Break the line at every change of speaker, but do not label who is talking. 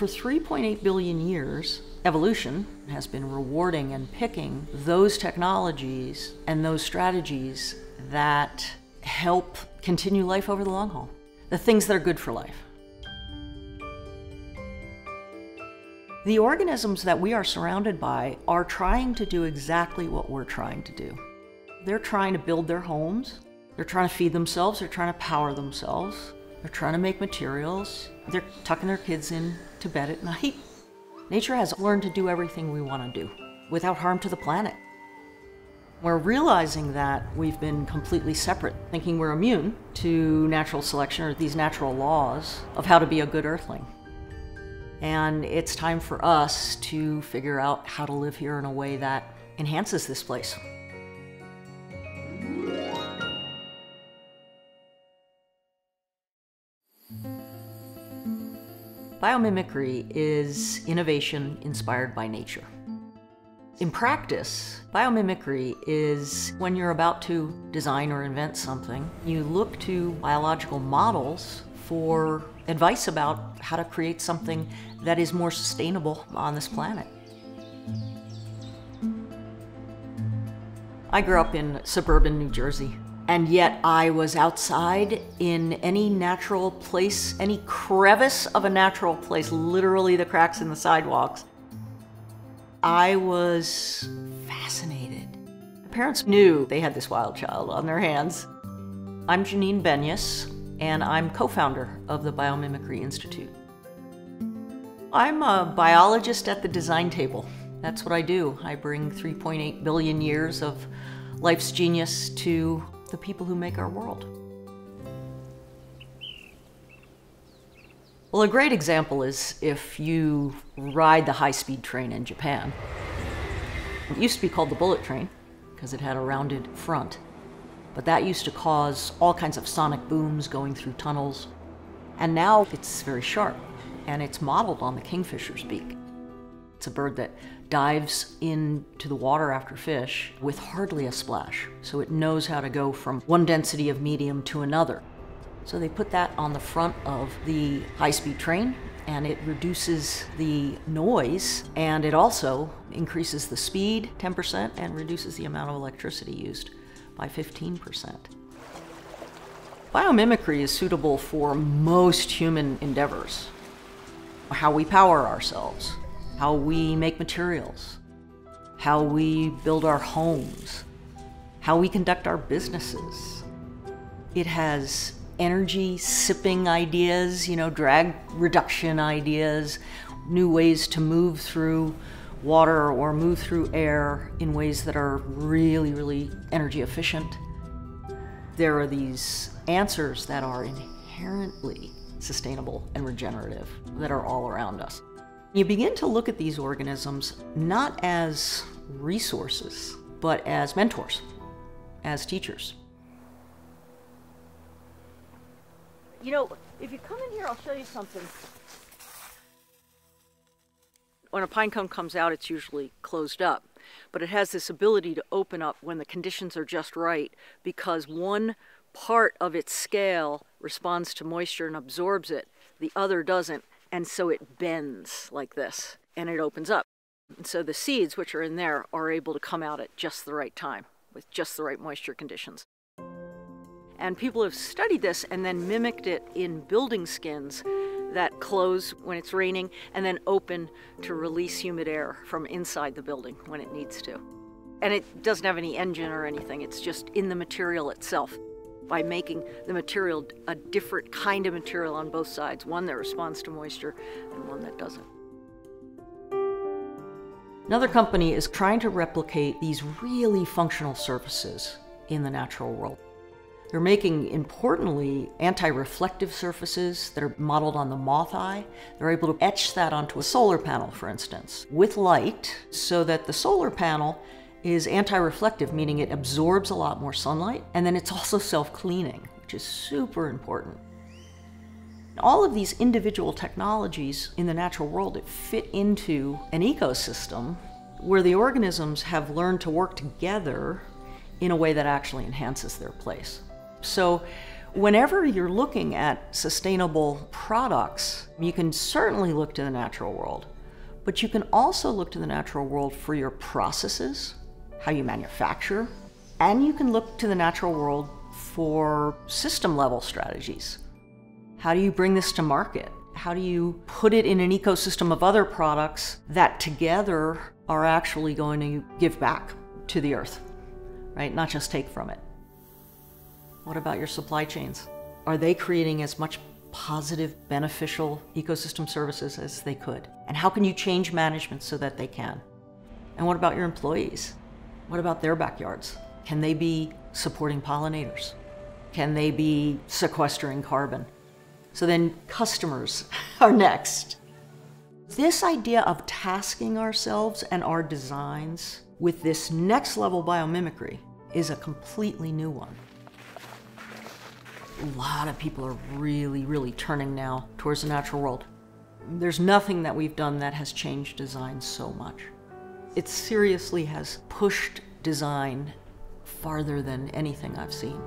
For 3.8 billion years, evolution has been rewarding and picking those technologies and those strategies that help continue life over the long haul. The things that are good for life. The organisms that we are surrounded by are trying to do exactly what we're trying to do. They're trying to build their homes, they're trying to feed themselves, they're trying to power themselves, they're trying to make materials, they're tucking their kids in to bed at night. Nature has learned to do everything we want to do without harm to the planet. We're realizing that we've been completely separate, thinking we're immune to natural selection or these natural laws of how to be a good earthling. And it's time for us to figure out how to live here in a way that enhances this place. Biomimicry is innovation inspired by nature. In practice, biomimicry is when you're about to design or invent something, you look to biological models for advice about how to create something that is more sustainable on this planet. I grew up in suburban New Jersey, and yet I was outside in any natural place, any crevice of a natural place, literally the cracks in the sidewalks. I was fascinated. My parents knew they had this wild child on their hands. I'm Janine Benyus, and I'm co-founder of the Biomimicry Institute. I'm a biologist at the design table. That's what I do. I bring 3.8 billion years of life's genius to the people who make our world. Well, a great example is if you ride the high-speed train in Japan. It used to be called the bullet train because it had a rounded front, but that used to cause all kinds of sonic booms going through tunnels. And now it's very sharp, and it's modeled on the kingfisher's beak. It's a bird that dives into the water after fish with hardly a splash, so it knows how to go from one density of medium to another. So they put that on the front of the high-speed train, and it reduces the noise, and it also increases the speed 10% and reduces the amount of electricity used by 15%. Biomimicry is suitable for most human endeavors. How we power ourselves, how we make materials, how we build our homes, how we conduct our businesses. It has energy sipping ideas, drag reduction ideas, new ways to move through water or move through air in ways that are really, really energy efficient. There are these answers that are inherently sustainable and regenerative that are all around us. You begin to look at these organisms not as resources, but as mentors, as teachers. If you come in here, I'll show you something. When a pine cone comes out, it's usually closed up, but it has this ability to open up when the conditions are just right, because one part of its scale responds to moisture and absorbs it, the other doesn't, and so it bends like this, and it opens up. And so the seeds, which are in there, are able to come out at just the right time, with just the right moisture conditions. And people have studied this and then mimicked it in building skins that close when it's raining and then open to release humid air from inside the building when it needs to. And it doesn't have any engine or anything, it's just in the material itself. By making the material a different kind of material on both sides, one that responds to moisture and one that doesn't. Another company is trying to replicate these really functional surfaces in the natural world. They're making, importantly, anti-reflective surfaces that are modeled on the moth eye. They're able to etch that onto a solar panel, for instance, with light, so that the solar panel is anti-reflective, meaning it absorbs a lot more sunlight, and then it's also self-cleaning, which is super important. All of these individual technologies in the natural world that fit into an ecosystem where the organisms have learned to work together in a way that actually enhances their place. So Whenever you're looking at sustainable products, you can certainly look to the natural world, but you can also look to the natural world for your processes, how you manufacture, and you can look to the natural world for system-level strategies. How do you bring this to market? How do you put it in an ecosystem of other products that together are actually going to give back to the earth, right? Not just take from it. What about your supply chains? Are they creating as much positive, beneficial ecosystem services as they could? And how can you change management so that they can? And what about your employees? What about their backyards? Can they be supporting pollinators? Can they be sequestering carbon? So then customers are next. This idea of tasking ourselves and our designs with this next level biomimicry is a completely new one. A lot of people are really turning now towards the natural world. There's nothing that we've done that has changed design so much. It seriously has pushed design farther than anything I've seen.